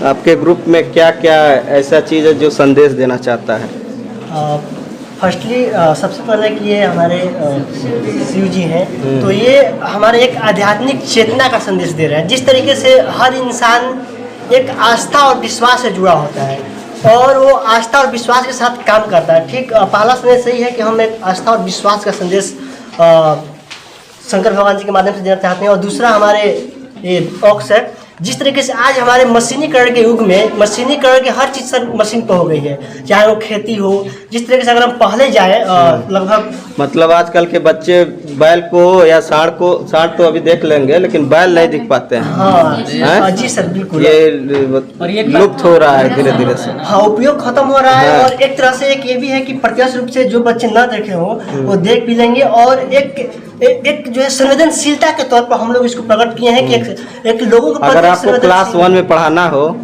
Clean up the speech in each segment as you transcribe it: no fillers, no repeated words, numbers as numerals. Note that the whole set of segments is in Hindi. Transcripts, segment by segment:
आपके ग्रुप में क्या क्या ऐसा चीज़ है जो संदेश देना चाहता है? फर्स्टली सबसे पहले कि ये हमारे शिव जी हैं, तो ये हमारे एक आध्यात्मिक चेतना का संदेश दे रहे हैं। जिस तरीके से हर इंसान एक आस्था और विश्वास से जुड़ा होता है और वो आस्था और विश्वास के साथ काम करता है, ठीक पहला संदेश सही है कि हम एक आस्था और विश्वास का संदेश शंकर भगवान जी के माध्यम से देना चाहते हैं। और दूसरा हमारे ये ऑक्स है, जिस तरीके से आज हमारे मशीनीकरण के युग में मशीनीकरण की हर चीज़ सर मशीन पर हो गई है, चाहे वो खेती हो। जिस तरीके से अगर हम पहले जाए लगभग मतलब आजकल के बच्चे बैल को या सांड तो अभी देख लेंगे, लेकिन बैल नहीं दिख पाते हैं। हाँ जी सर, बिल्कुल। ये लुप्त हो रहा है धीरे धीरे से। हाँ, उपयोग खत्म हो रहा है। और एक तरह से एक ये भी है कि प्रत्यक्ष रूप से जो बच्चे ना देखे हो वो देख भी लेंगे। और एक जो है संवेदनशीलता के तौर पर हम लोग इसको प्रकट किए हैं कि एक लोगों को अगर आपको क्लास 1 में पढ़ाना हो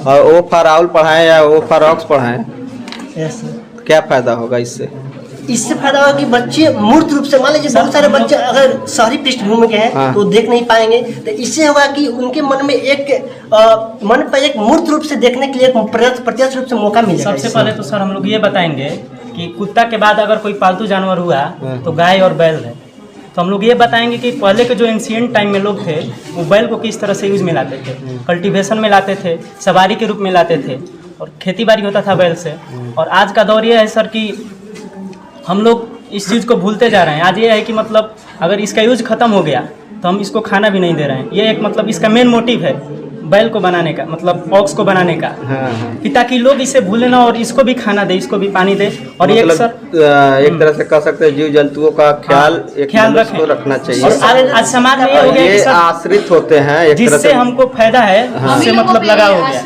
और ओ फॉर आउल पढ़ाएं या ओ फॉर ऑक्स पढ़ाएं, क्या फायदा होगा इससे? इससे फायदा होगा कि बच्चे मूर्त रूप से, मान लीजिए बहुत सारे बच्चे अगर शहरी पृष्ठभूमि के हैं तो देख नहीं पाएंगे, तो इससे होगा कि उनके मन में मन पर एक मूर्त रूप से देखने के लिए प्रत्यक्ष रूप से मौका मिलेगा। सबसे पहले तो सर हम लोग ये बताएंगे कि कुत्ता के बाद अगर कोई पालतू जानवर हुआ तो गाय और बैल है। तो हम लोग ये बताएंगे कि पहले के जो एंशिएंट टाइम में लोग थे वो बैल को किस तरह से यूज में लाते थे, कल्टीवेशन में लाते थे, सवारी के रूप में लाते थे और खेती बाड़ी होता था बैल से। और आज का दौर ये है सर कि हम लोग इस चीज़ को भूलते जा रहे हैं। आज ये है कि मतलब अगर इसका यूज खत्म हो गया तो हम इसको खाना भी नहीं दे रहे हैं। ये एक मतलब इसका मेन मोटिव है बैल को बनाने का, मतलब ऑक्स को बनाने का, कि ताकि लोग इसे भूले ना और इसको भी खाना दे, इसको भी पानी दे। और मतलब एक सर एक तरह से कह सकते हैं जीव जंतुओं का ख्याल रखना चाहिए। और आज समाज में ये हो गया कि सर आश्रित होते हैं, जिससे हमको फायदा है उससे मतलब लगा हो गया।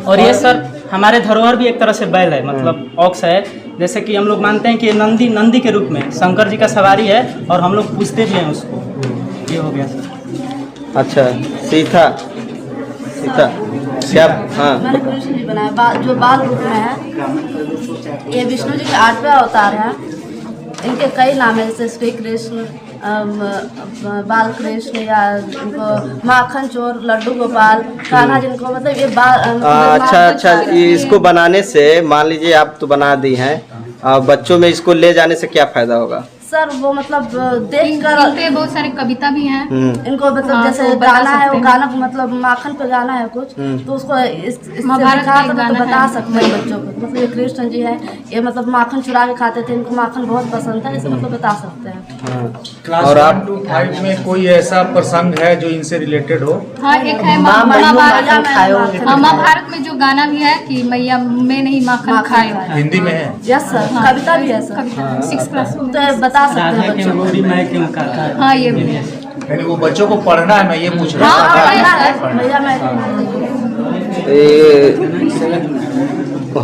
और ये सर हमारे धरोहर भी एक तरह से बैल है, मतलब ऑक्स है। जैसे कि हम लोग मानते हैं कि नंदी के रूप में शंकर जी का सवारी है और हम लोग पूछते भी हैं उसको। ये हो गया सर। अच्छा, सीता क्या? हाँ, मैंने कृष्ण जी बनाया जो बाल रूप में है। ये विष्णु जी के 8वें अवतार हैं। इनके कई नाम है, जैसे श्री कृष्ण, बाल कृष्ण, या इनको माखन चोर, लड्डू गोपाल, कान्हा जिनको मतलब ये अच्छा, इसको बनाने से मान लीजिए आप तो बना दी हैं, बच्चों में इसको ले जाने से क्या फायदा होगा? सर वो मतलब देखकर बहुत सारे कविता भी हैं इनको, मतलब जैसे तो गाना है, वो गाना मतलब माखन पे गाना है कुछ, तो उसको बता सकते हैं बच्चों को। मतलब ये कृष्ण जी है, ये मतलब माखन चुरा के खाते थे, इनको माखन बहुत पसंद था, इसे मतलब बता सकते हैं। क्लास 1 to 5 में कोई ऐसा प्रसंग है जो इनसे रिलेटेड हो? हाँ, एक है महाभारत में जो गाना भी है कि मैया मैं नहीं माखन खाए, हिंदी में है। यस सर, कविता भी है सर, 6th क्लास में। तो बता सकते हैं बच्चों को। हाँ, ये भी है। यानी वो बच्चों को पढ़ना है, मैं ये पूछ रहा हूँ।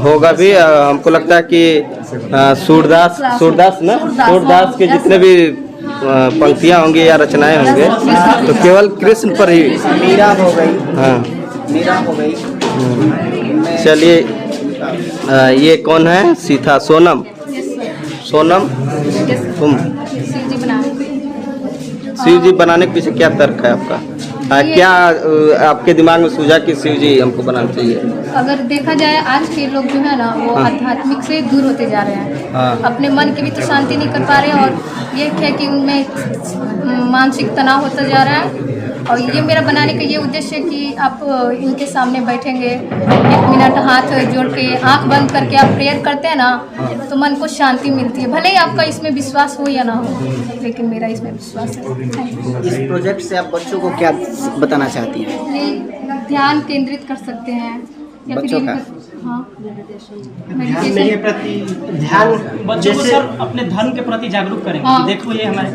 होगा भी, हमको लगता है कि सूरदास के जितने भी पंक्तियाँ होंगी या रचनाएं होंगे तो केवल कृष्ण पर ही। मीरा हो गई। हाँ, मीरा हो गई। चलिए, ये कौन है? सीता, सोनम तुम शिव जी बनाने के पीछे क्या तर्क है आपका? क्या आपके दिमाग में सूझा कि शिव जी हमको बनाना चाहिए? अगर देखा जाए आज के लोग जो है ना वो आध्यात्मिक से दूर होते जा रहे हैं। अपने मन की भी तो शांति नहीं कर पा रहे हैं और ये है कि उनमें मानसिक तनाव होता जा रहा है। और ये मेरा बनाने का ये उद्देश्य है कि आप इनके सामने बैठेंगे, 1 मिनट हाथ जोड़ के आंख बंद करके आप प्रेयर करते हैं ना तो मन को शांति मिलती है। भले ही आपका इसमें विश्वास हो या ना हो, लेकिन मेरा इसमें विश्वास है। इस प्रोजेक्ट से आप बच्चों को क्या बताना चाहती हैं? ध्यान केंद्रित कर सकते हैं बच्चों का। हाँ, ध्यान बच्चों को सर अपने धर्म के प्रति जागरूक करेंगे। हाँ। देखो ये हमारे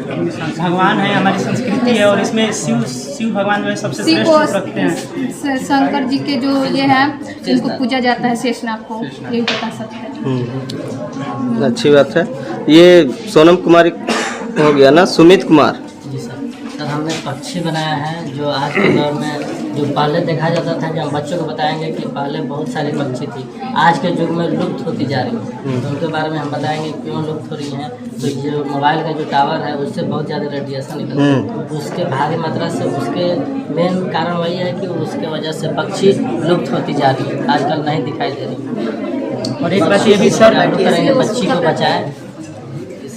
भगवान है, हमारी संस्कृति है और इसमें शिव भगवान जो है सबसे श्रेष्ठ रखते हैं। शंकर जी के जो ये है इनको पूजा जाता है, शेषनाग को, यही बता सकते हैं। अच्छी बात है। ये सोनम कुमारी हो गया ना, सुमित कुमार जी सर हमने पक्षी बनाया है जो आज के दौर में जो पहले देखा जाता था कि हम बच्चों को बताएंगे कि पहले बहुत सारी पक्षी थी, आज के युग में लुप्त होती जा रही है। तो उनके बारे में हम बताएंगे क्यों लुप्त हो रही हैं। तो जो मोबाइल का जो टावर है उससे बहुत ज़्यादा रेडिएशन निकलता है, उसके भारी मात्रा से उसके मेन कारण वही है कि उसके वजह से पक्षी लुप्त होती जा रही है, आजकल नहीं दिखाई दे रही। और एक बात ये भी सर करेंगे पक्षी को बचाएं,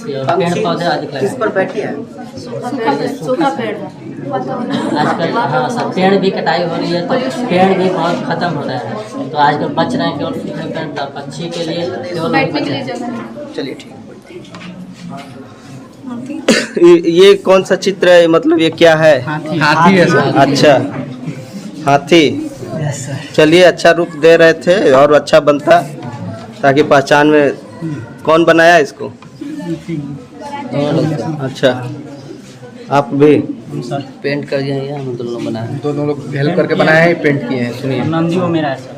पेड़ पौधे अधिक किस पर बैठी है? सूखा पेड़ आजकल हाँ सर पेड़ भी कटाई हो रही है, तो पेड़ भी बहुत खत्म हो रहा है। तो आजकल बच रहे हैं केवल सूखे पेड़, पक्षी के लिए केवल बैठने के लिए जगह। चलिए ठीक। ये कौन सा चित्र है, मतलब ये क्या है? हाथी है सर। अच्छा, हाथी। Yes sir. चलिए, अच्छा रूप दे रहे थे और अच्छा बनता ताकि पहचान में। कौन बनाया इसको? अच्छा, आप भी पेंट कर दिया, हम दोनों बनाए, दोनों लोग हेल्प करके बनाए हैं, पेंट किए हैं। सुनिए, नंदी वो मेरा है सर।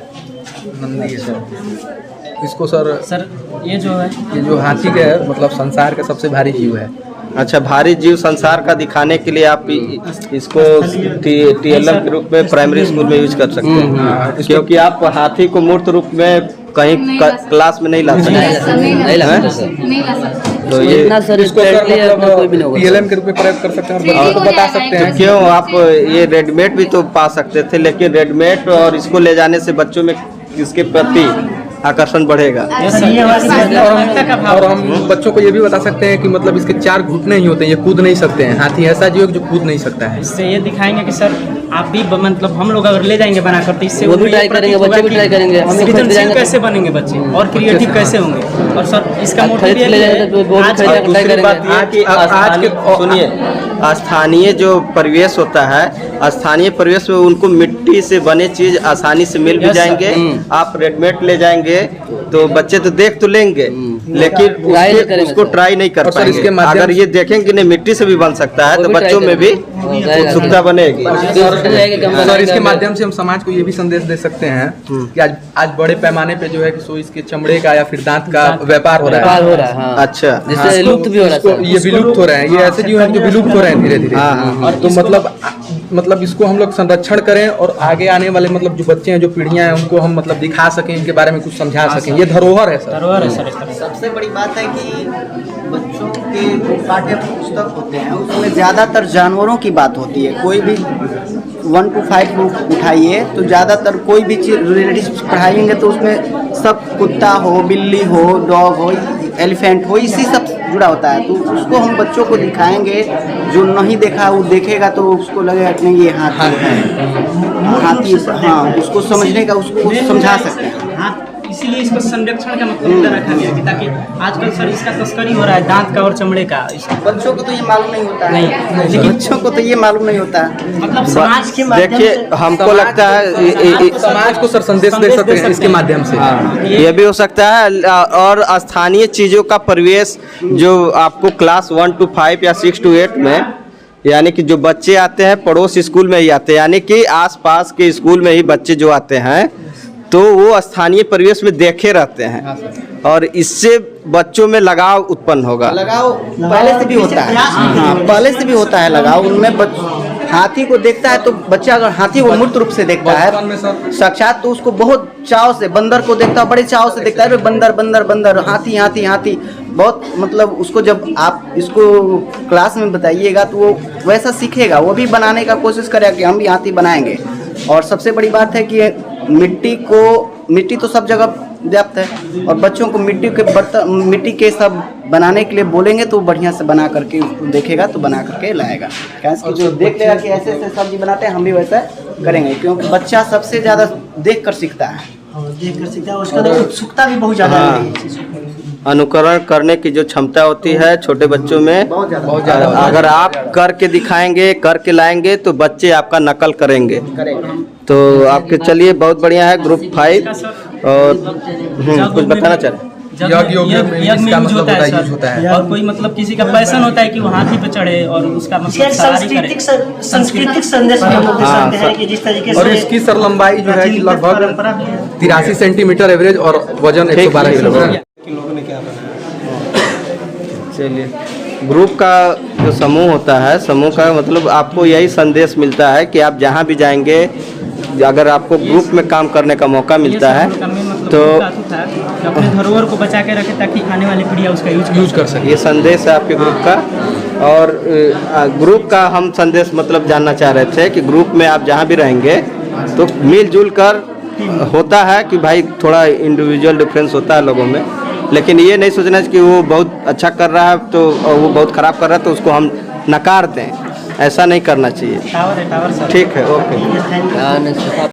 नंदी है सर। इसको सर ये जो है ये जो हाथी का है मतलब संसार का सबसे भारी जीव है। अच्छा, भारी जीव संसार का दिखाने के लिए आप इसको TLM के रूप में प्राइमरी स्कूल में यूज कर सकते हैं, क्योंकि आप हाथी को मूर्त रूप में कहीं क्लास में नहीं ला सकते। नहीं ला सकते। तो ये इसको TLM के रूप में प्रयोग कर सकते हैं और बता सकते हैं। क्यों आप ये रेडीमेड भी तो पा सकते थे, लेकिन रेडीमेड और इसको ले जाने से बच्चों में इसके प्रति आकर्षण बढ़ेगा। और हम बच्चों को ये भी बता सकते हैं कि मतलब इसके 4 घुटने ही होते हैं, ये कूद नहीं सकते हैं। हाथी ऐसा जीव है जो कूद नहीं सकता है। इससे ये दिखाएंगे कि सर आप भी मतलब हम लोग अगर ले जाएंगे बनाकर तो इससे वो भी ट्राई करेंगे, बच्चे भी ट्राई करेंगे, हम लोग सृजनशील कैसे बनेंगे बच्चे और क्रिएटिव कैसे होंगे। और सर इसका मोटिव ये है दूसरी बात ये कि आज के सुनिए, स्थानीय जो परिवेश होता है, स्थानीय परिवेश में उनको मिट्टी से बने चीज आसानी से मिल भी जाएंगे। आप रेडीमेड ले जाएंगे तो बच्चे तो देख तो लेंगे, लेकिन उसको ट्राई नहीं कर पाएंगे। अगर ये देखेंगे नहीं मिट्टी से भी बन सकता है तो बच्चों में भी उत्सुकता बनेगी। सर इसके माध्यम से हम समाज को ये भी संदेश दे सकते हैं कि आज बड़े पैमाने पे जो है कि सो इसके चमड़े का या फिर दांत का व्यापार हो रहा है। अच्छा, जिससे लुप्त भी हो रहा है, ये विलुप्त हो रहे हैं। ये ऐसे जीव हैं जो विलुप्त हो रहे हैं धीरे धीरे। तो मतलब इसको हम लोग संरक्षण करें और आगे आने वाले मतलब जो बच्चे हैं, जो पीढ़ियां हैं, उनको हम मतलब दिखा सकें, इनके बारे में कुछ समझा सकें। ये धरोहर है सर। धरोहर है सर। सबसे बड़ी बात है कि बच्चों के जो पाठ्य पुस्तक होते हैं उसमें ज़्यादातर जानवरों की बात होती है। कोई भी 1 to 5 बुक उठाइए तो ज़्यादातर कोई भी चीज़ रिलेटिव पढ़ाएंगे तो उसमें सब कुत्ता हो, बिल्ली हो, डॉग हो, एलिफेंट हो, इसी सब जुड़ा होता है। तो उसको हम बच्चों को दिखाएंगे, जो नहीं देखा वो देखेगा तो उसको लगेगा कि नहीं ये हाथी है, हाथी। हाँ, उसको समझने का उसको समझा सकते हैं। हाँ, इसीलिए इसको संरक्षण का मतलब रखा गया कि ताकि आजकल सर इसका तस्करी हो रहा है दांत का और चमड़े का। बच्चों को तो ये मालूम नहीं होता है। नहीं, लेकिन बच्चों को तो ये मालूम नहीं होता है। मतलब समाज के माध्यम देखिए, से हमको लगता है समाज को सर संदेश दे सकते हैं इसके माध्यम से। ये भी हो सकता है। और स्थानीय चीज़ों का परिवेश जो आपको क्लास 1 to 5 या 6 to 8 में, यानी कि जो बच्चे आते हैं पड़ोस स्कूल में ही आते हैं, यानी कि आसपास के स्कूल में ही बच्चे जो आते हैं तो वो स्थानीय परिवेश में देखे रहते हैं और इससे बच्चों में लगाव उत्पन्न होगा। लगाव पहले से भी होता है। हाँ, पहले से भी होता है लगाव उनमें। हाथी को देखता है तो बच्चा अगर हाथी को मूर्त रूप से देखता है साक्षात तो उसको बहुत चाव से, बंदर को देखता है बड़े चाव से देखता है, बंदर बंदर बंदर, हाथी हाथी हाथी। बहुत मतलब उसको जब आप इसको क्लास में बताइएगा तो वो वैसा सीखेगा, वो भी बनाने का कोशिश करेगा कि हम भी हाथी बनाएंगे। और सबसे बड़ी बात है कि मिट्टी तो सब जगह व्याप्त है और बच्चों को मिट्टी के बर्तन, मिट्टी के सब बनाने के लिए बोलेंगे तो बढ़िया से बना करके उसको देखेगा तो बना करके लाएगा। क्या जो देख लेगा कि ऐसे ऐसे सब्जी बनाते हैं हम भी वैसा करेंगे, क्योंकि बच्चा सबसे ज़्यादा देख कर सीखता है। देख कर सीखता है, उसका तो उत्सुकता भी बहुत ज़्यादा है। अनुकरण करने की जो क्षमता होती है छोटे बच्चों में, अगर आप करके दिखाएंगे, करके लाएंगे तो बच्चे आपका नकल करेंगे। तो आपके चलिए बहुत बढ़िया है ग्रुप 5। और कुछ बताना चाह रहे हैं? यज्ञ में यूज होता है और कोई मतलब किसी का पैशन होता है कि वो हाथी पे चढ़े और उसका मतलब सांस्कृतिक संदेश भी हम लोग दे सकते हैं कि जिस तरीके से। और इसकी सर लंबाई जो है कि लगभग 83 सेंटीमीटर एवरेज और वजन 112 किलो। चलिए ग्रुप का जो समूह होता है, समूह का मतलब आपको यही संदेश मिलता है कि आप जहाँ भी जाएंगे, अगर आपको ग्रुप में काम करने का मौका मिलता है तो अपने धरोहर को बचा के रखे ताकि आने वाली पीढ़ियाँ उसका यूज कर सके। ये संदेश है आपके ग्रुप का। और ग्रुप का हम संदेश मतलब जानना चाह रहे थे कि ग्रुप में आप जहाँ भी रहेंगे तो मिलजुल कर होता है कि भाई थोड़ा इंडिविजुअल डिफरेंस होता है लोगों में, लेकिन ये नहीं सोचना कि वो बहुत अच्छा कर रहा है तो वो बहुत ख़राब कर रहा है तो उसको हम नकार दें, ऐसा नहीं करना चाहिए। ठीक है, ओके।